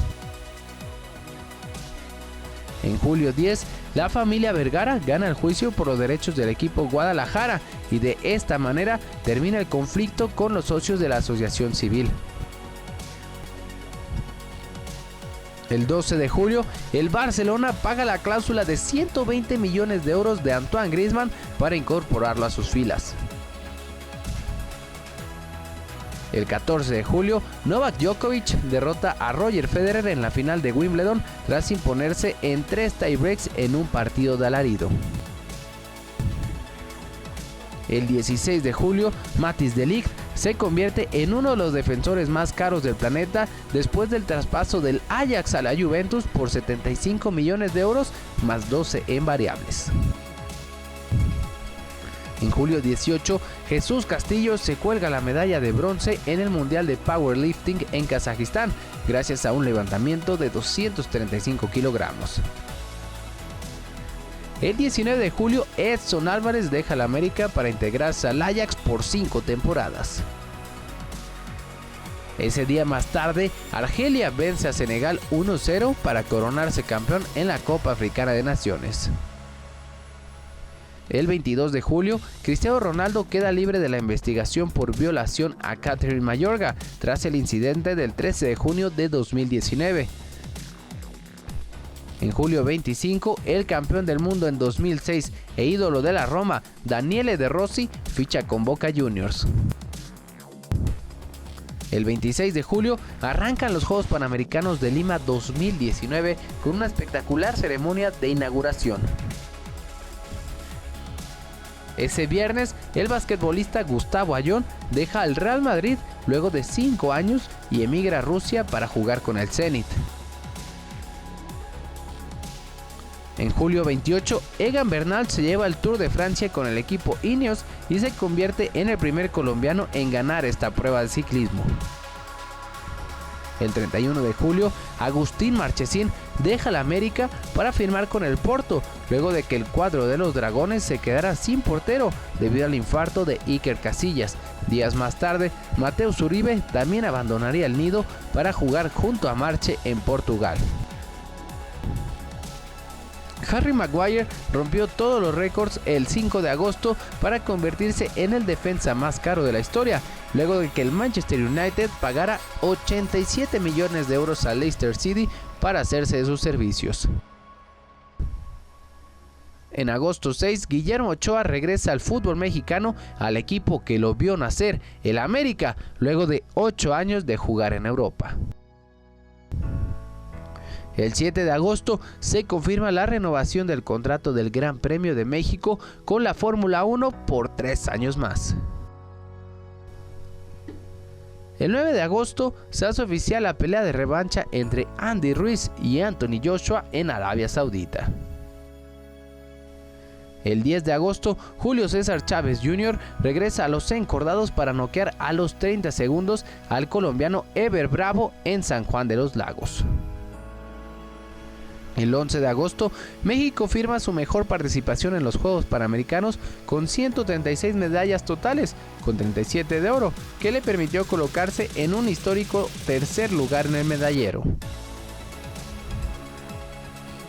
Speaker 13: En julio 10, la familia Vergara gana el juicio por los derechos del equipo Guadalajara y de esta manera termina el conflicto con los socios de la asociación civil. El 12 de julio, el Barcelona paga la cláusula de 120 millones de euros de Antoine Griezmann para incorporarlo a sus filas. El 14 de julio, Novak Djokovic derrota a Roger Federer en la final de Wimbledon tras imponerse en 3 tiebreaks en un partido de alarido. El 16 de julio, Matthijs de Ligt se convierte en uno de los defensores más caros del planeta después del traspaso del Ajax a la Juventus por 75 millones de euros más 12 en variables. En julio 18, Jesús Castillo se cuelga la medalla de bronce en el Mundial de Powerlifting en Kazajistán, gracias a un levantamiento de 235 kilogramos. El 19 de julio, Edson Álvarez deja la América para integrarse al Ajax por 5 temporadas. Ese día más tarde, Argelia vence a Senegal 1-0 para coronarse campeón en la Copa Africana de Naciones. El 22 de julio, Cristiano Ronaldo queda libre de la investigación por violación a Catherine Mayorga tras el incidente del 13 de junio de 2019. En julio 25, el campeón del mundo en 2006 e ídolo de la Roma, Daniele De Rossi, ficha con Boca Juniors. El 26 de julio arrancan los Juegos Panamericanos de Lima 2019 con una espectacular ceremonia de inauguración. Ese viernes, el basquetbolista Gustavo Ayón deja al Real Madrid luego de 5 años y emigra a Rusia para jugar con el Zenit. En julio 28, Egan Bernal se lleva el Tour de Francia con el equipo Ineos y se convierte en el primer colombiano en ganar esta prueba de ciclismo. El 31 de julio, Agustín Marchesín deja la América para firmar con el Porto, luego de que el cuadro de los Dragones se quedara sin portero debido al infarto de Iker Casillas. Días más tarde, Mateus Uribe también abandonaría el nido para jugar junto a Marche en Portugal. Harry Maguire rompió todos los récords el 5 de agosto para convertirse en el defensa más caro de la historia, luego de que el Manchester United pagara 87 millones de euros a Leicester City para hacerse de sus servicios. En agosto 6, Guillermo Ochoa regresa al fútbol mexicano al equipo que lo vio nacer, el América, luego de 8 años de jugar en Europa. El 7 de agosto se confirma la renovación del contrato del Gran Premio de México con la Fórmula 1 por 3 años más. El 9 de agosto se hace oficial la pelea de revancha entre Andy Ruiz y Anthony Joshua en Arabia Saudita. El 10 de agosto, Julio César Chávez Jr. regresa a los encordados para noquear a los 30 segundos al colombiano Ever Bravo en San Juan de los Lagos. El 11 de agosto, México firma su mejor participación en los Juegos Panamericanos con 136 medallas totales, con 37 de oro, que le permitió colocarse en un histórico tercer lugar en el medallero.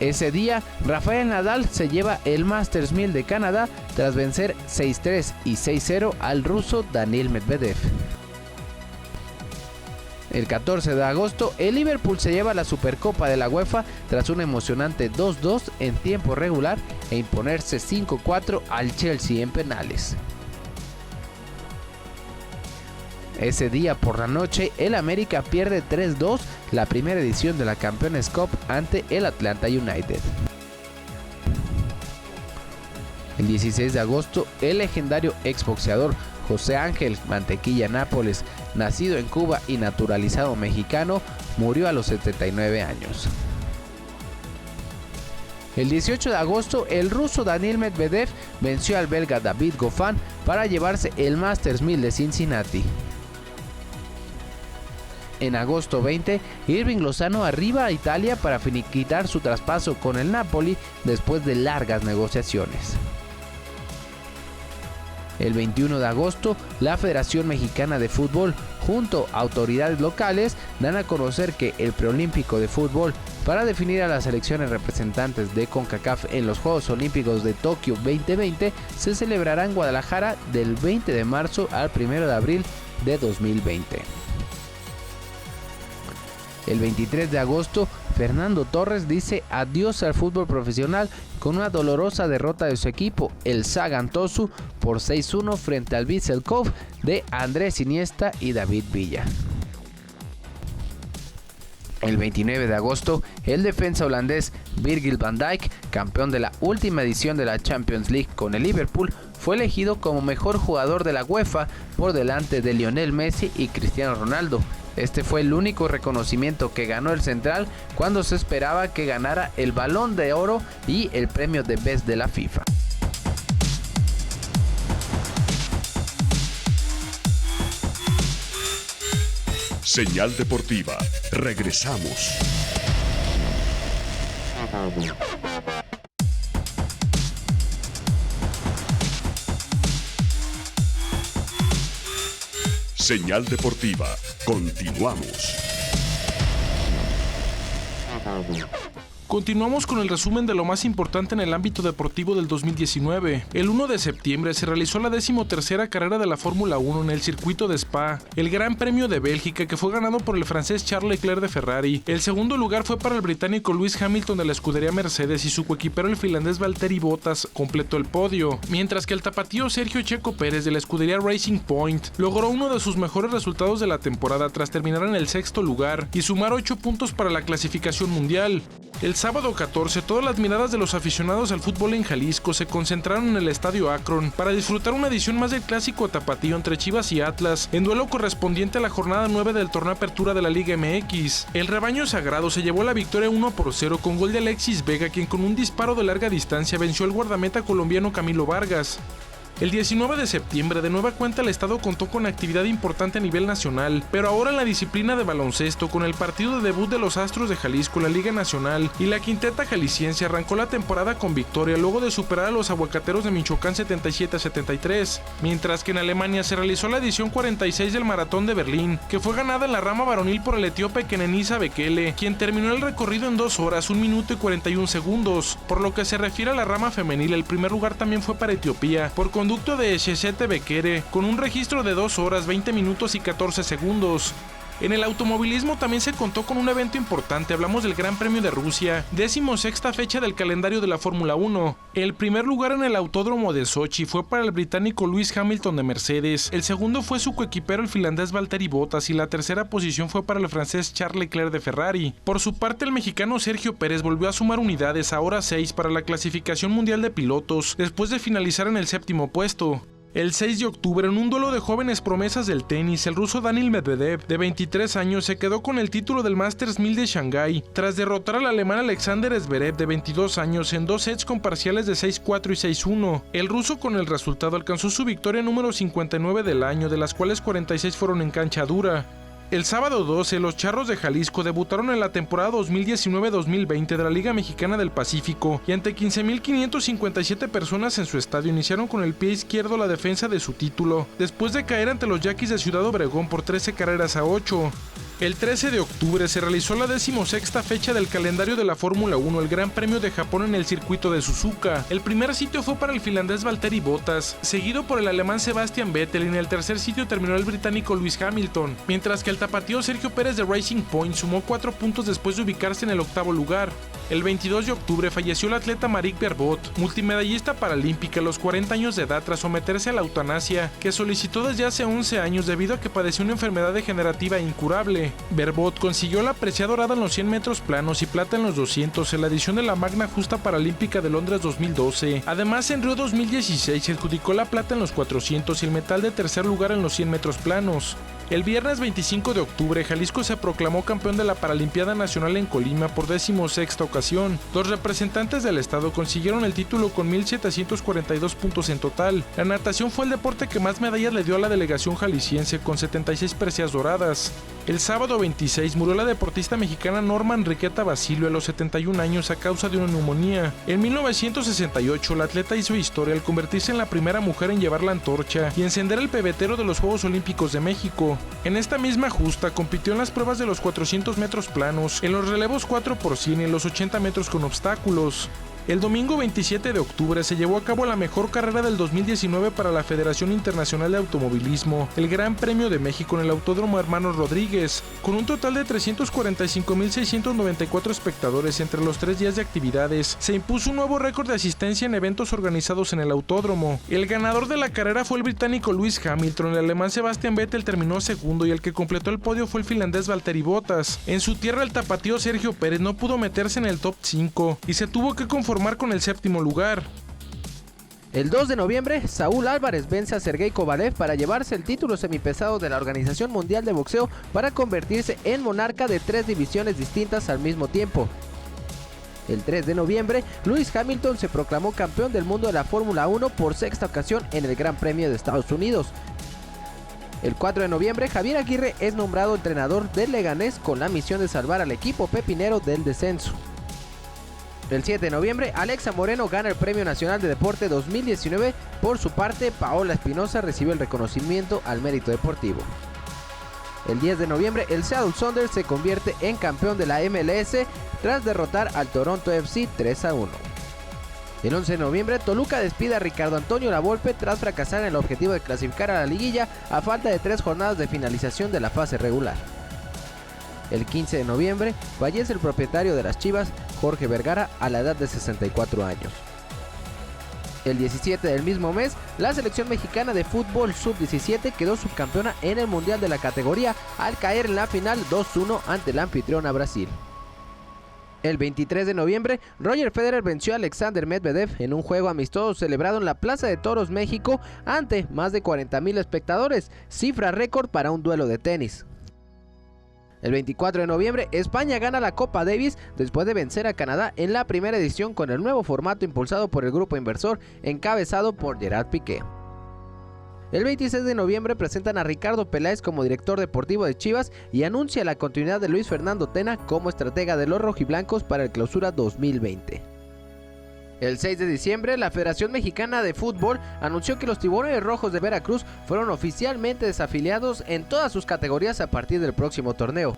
Speaker 13: Ese día, Rafael Nadal se lleva el Masters 1000 de Canadá tras vencer 6-3 y 6-0 al ruso Daniil Medvedev. El 14 de agosto, el Liverpool se lleva la Supercopa de la UEFA tras un emocionante 2-2 en tiempo regular e imponerse 5-4 al Chelsea en penales. Ese día por la noche, el América pierde 3-2 la primera edición de la Campeones Cup ante el Atlanta United. El 16 de agosto, el legendario exboxeador José Ángel Mantequilla Nápoles, nacido en Cuba y naturalizado mexicano, murió a los 79 años. El 18 de agosto, el ruso Daniil Medvedev venció al belga David Goffin para llevarse el Masters 1000 de Cincinnati. En agosto 20, Irving Lozano arriba a Italia para finiquitar su traspaso con el Napoli después de largas negociaciones. El 21 de agosto, la Federación Mexicana de Fútbol, junto a autoridades locales, dan a conocer que el preolímpico de fútbol para definir a las selecciones representantes de CONCACAF en los Juegos Olímpicos de Tokio 2020 se celebrará en Guadalajara del 20 de marzo al 1 de abril de 2020. El 23 de agosto, Fernando Torres dice adiós al fútbol profesional con una dolorosa derrota de su equipo, el Sagan Tosu, por 6-1 frente al Vissel Kobe de Andrés Iniesta y David Villa. El 29 de agosto, el defensa holandés Virgil van Dijk, campeón de la última edición de la Champions League con el Liverpool, fue elegido como mejor jugador de la UEFA por delante de Lionel Messi y Cristiano Ronaldo. Este fue el único reconocimiento que ganó el central cuando se esperaba que ganara el Balón de Oro y el premio de Best de la FIFA.
Speaker 9: Señal Deportiva. Regresamos. Señal Deportiva. Continuamos.
Speaker 15: Continuamos con el resumen de lo más importante en el ámbito deportivo del 2019. El 1 de septiembre se realizó la 13ª carrera de la Fórmula 1 en el circuito de Spa, el Gran Premio de Bélgica, que fue ganado por el francés Charles Leclerc de Ferrari. El segundo lugar fue para el británico Lewis Hamilton de la escudería Mercedes y su coequipero el finlandés Valtteri Bottas completó el podio, mientras que el tapatío Sergio Checo Pérez de la escudería Racing Point logró uno de sus mejores resultados de la temporada tras terminar en el 6º lugar y sumar 8 puntos para la clasificación mundial. El sábado 14, todas las miradas de los aficionados al fútbol en Jalisco se concentraron en el Estadio Akron para disfrutar una edición más del clásico tapatío entre Chivas y Atlas, en duelo correspondiente a la jornada 9 del torneo Apertura de la Liga MX. El rebaño sagrado se llevó la victoria 1-0 con gol de Alexis Vega, quien con un disparo de larga distancia venció al guardameta colombiano Camilo Vargas. El 19 de septiembre de nueva cuenta el estado contó con actividad importante a nivel nacional, pero ahora en la disciplina de baloncesto con el partido de debut de los Astros de Jalisco en la Liga Nacional, y la quinteta jalisciense arrancó la temporada con victoria luego de superar a los aguacateros de Michoacán 77-73, mientras que en Alemania se realizó la edición 46 del Maratón de Berlín, que fue ganada en la rama varonil por el etíope Kenenisa Bekele, quien terminó el recorrido en 2 horas, 1 minuto y 41 segundos. Por lo que se refiere a la rama femenil, el primer lugar también fue para Etiopía, por conducto de Sheshete Bekele, con un registro de 2 horas, 20 minutos y 14 segundos. En el automovilismo también se contó con un evento importante, hablamos del Gran Premio de Rusia, 16ª fecha del calendario de la Fórmula 1. El primer lugar en el Autódromo de Sochi fue para el británico Lewis Hamilton de Mercedes, el segundo fue su coequipero el finlandés Valtteri Bottas y la tercera posición fue para el francés Charles Leclerc de Ferrari. Por su parte el mexicano Sergio Pérez volvió a sumar unidades, ahora 6 para la clasificación mundial de pilotos, después de finalizar en el 7º puesto. El 6 de octubre, en un duelo de jóvenes promesas del tenis, el ruso Daniil Medvedev, de 23 años, se quedó con el título del Masters 1000 de Shanghái, tras derrotar al alemán Alexander Zverev, de 22 años, en 2 sets con parciales de 6-4 y 6-1. El ruso con el resultado alcanzó su victoria número 59 del año, de las cuales 46 fueron en cancha dura. El sábado 12, los Charros de Jalisco debutaron en la temporada 2019-2020 de la Liga Mexicana del Pacífico y ante 15,557 personas en su estadio iniciaron con el pie izquierdo la defensa de su título, después de caer ante los Yaquis de Ciudad Obregón por 13-8. El 13 de octubre se realizó la 16ª fecha del calendario de la Fórmula 1, el Gran Premio de Japón en el circuito de Suzuka. El primer sitio fue para el finlandés Valtteri Bottas, seguido por el alemán Sebastian Vettel, y en el tercer sitio terminó el británico Lewis Hamilton, mientras que el tapatío Sergio Pérez de Racing Point sumó 4 puntos después de ubicarse en el 8º lugar. El 22 de octubre falleció el atleta Maric Verbot, multimedallista paralímpica a los 40 años de edad tras someterse a la eutanasia, que solicitó desde hace 11 años debido a que padeció una enfermedad degenerativa incurable. Verbot consiguió la presea dorada en los 100 metros planos y plata en los 200 en la edición de la Magna Justa Paralímpica de Londres 2012. Además, en Río 2016 se adjudicó la plata en los 400 y el metal de tercer lugar en los 100 metros planos. El viernes 25 de octubre, Jalisco se proclamó campeón de la Paralimpiada Nacional en Colima por 16ª ocasión. Los representantes del estado consiguieron el título con 1,742 puntos en total. La natación fue el deporte que más medallas le dio a la delegación jalisciense, con 76 preseas doradas. El sábado 26 murió la deportista mexicana Norma Enriqueta Basilio a los 71 años a causa de una neumonía. En 1968, la atleta hizo historia al convertirse en la primera mujer en llevar la antorcha y encender el pebetero de los Juegos Olímpicos de México. En esta misma justa compitió en las pruebas de los 400 metros planos, en los relevos 4x100 y en los 80 metros con obstáculos. El domingo 27 de octubre se llevó a cabo la mejor carrera del 2019 para la Federación Internacional de Automovilismo, el Gran Premio de México en el Autódromo Hermanos Rodríguez, con un total de 345,694 espectadores entre los 3 días de actividades. Se impuso un nuevo récord de asistencia en eventos organizados en el autódromo. El ganador de la carrera fue el británico Lewis Hamilton, el alemán Sebastian Vettel terminó segundo y el que completó el podio fue el finlandés Valtteri Bottas. En su tierra el tapatío Sergio Pérez no pudo meterse en el top 5 y se tuvo que conformar con el 7º lugar.
Speaker 13: El 2 de noviembre, Saúl Álvarez vence a Sergey Kovalev para llevarse el título semipesado de la Organización Mundial de Boxeo para convertirse en monarca de 3 divisiones distintas al mismo tiempo. El 3 de noviembre, Lewis Hamilton se proclamó campeón del mundo de la Fórmula 1 por 6ª ocasión en el Gran Premio de Estados Unidos. El 4 de noviembre, Javier Aguirre es nombrado entrenador del Leganés con la misión de salvar al equipo pepinero del descenso. El 7 de noviembre, Alexa Moreno gana el Premio Nacional de Deporte 2019. Por su parte, Paola Espinosa recibió el reconocimiento al mérito deportivo. El 10 de noviembre, el Seattle Sounders se convierte en campeón de la MLS tras derrotar al Toronto FC 3-1. El 11 de noviembre, Toluca despide a Ricardo Antonio Lavolpe tras fracasar en el objetivo de clasificar a la liguilla a falta de 3 jornadas de finalización de la fase regular. El 15 de noviembre, fallece el propietario de las Chivas, Jorge Vergara, a la edad de 64 años. El 17 del mismo mes, la selección mexicana de fútbol sub-17 quedó subcampeona en el Mundial de la categoría al caer en la final 2-1 ante la anfitriona Brasil. El 23 de noviembre, Roger Federer venció a Alexander Medvedev en un juego amistoso celebrado en la Plaza de Toros, México, ante más de 40,000 espectadores, cifra récord para un duelo de tenis. El 24 de noviembre, España gana la Copa Davis después de vencer a Canadá en la primera edición con el nuevo formato impulsado por el grupo inversor encabezado por Gerard Piqué. El 26 de noviembre presentan a Ricardo Peláez como director deportivo de Chivas y anuncia la continuidad de Luis Fernando Tena como estratega de los rojiblancos para el Clausura 2020. El 6 de diciembre, la Federación Mexicana de Fútbol anunció que los Tiburones Rojos de Veracruz fueron oficialmente desafiliados en todas sus categorías a partir del próximo torneo.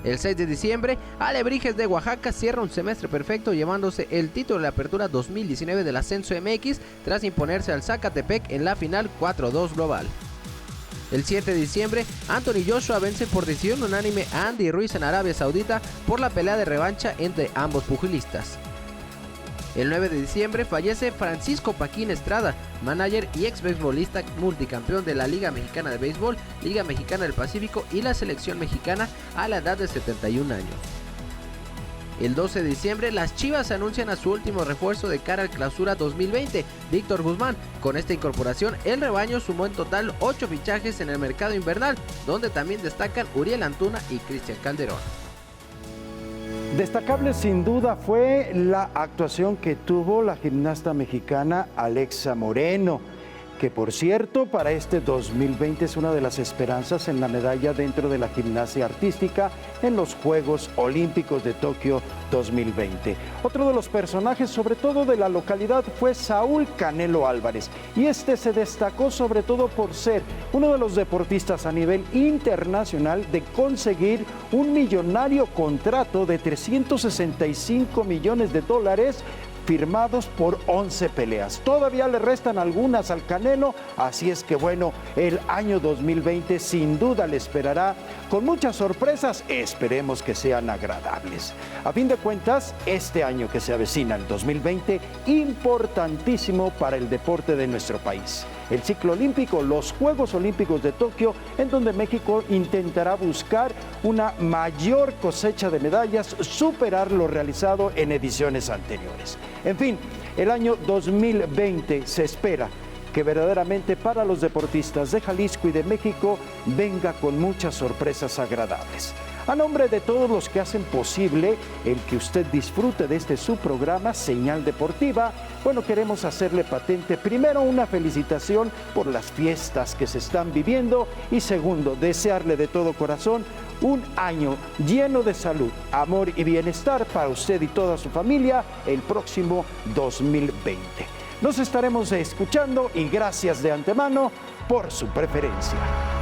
Speaker 13: El 6 de diciembre, Alebrijes de Oaxaca cierra un semestre perfecto llevándose el título de la Apertura 2019 del Ascenso MX tras imponerse al Zacatepec en la final 4-2 global. El 7 de diciembre, Anthony Joshua vence por decisión unánime a Andy Ruiz en Arabia Saudita por la pelea de revancha entre ambos pugilistas. El 9 de diciembre fallece Francisco Paquín Estrada, manager y ex beisbolista multicampeón de la Liga Mexicana de Béisbol, Liga Mexicana del Pacífico y la Selección Mexicana a la edad de 71 años. El 12 de diciembre, las Chivas anuncian a su último refuerzo de cara al Clausura 2020, Víctor Guzmán. Con esta incorporación, el rebaño sumó en total 8 fichajes en el mercado invernal, donde también destacan Uriel Antuna y Cristian Calderón.
Speaker 1: Destacable sin duda fue la actuación que tuvo la gimnasta mexicana Alexa Moreno, que por cierto para este 2020 es una de las esperanzas en la medalla dentro de la gimnasia artística en los Juegos Olímpicos de Tokio 2020. Otro de los personajes, sobre todo de la localidad, fue Saúl Canelo Álvarez, y este se destacó sobre todo por ser uno de los deportistas a nivel internacional de conseguir un millonario contrato de $365 millones firmados por 11 peleas. Todavía le restan algunas al Canelo, así es que bueno, el año 2020 sin duda le esperará con muchas sorpresas, esperemos que sean agradables. A fin de cuentas, este año que se avecina, el 2020, importantísimo para el deporte de nuestro país. El ciclo olímpico, los Juegos Olímpicos de Tokio, en donde México intentará buscar una mayor cosecha de medallas, superar lo realizado en ediciones anteriores. En fin, el año 2020 se espera que verdaderamente para los deportistas de Jalisco y de México venga con muchas sorpresas agradables. A nombre de todos los que hacen posible el que usted disfrute de este su programa, Señal Deportiva, bueno, queremos hacerle patente, primero, una felicitación por las fiestas que se están viviendo y segundo, desearle de todo corazón un año lleno de salud, amor y bienestar para usted y toda su familia el próximo 2020. Nos estaremos escuchando y gracias de antemano por su preferencia.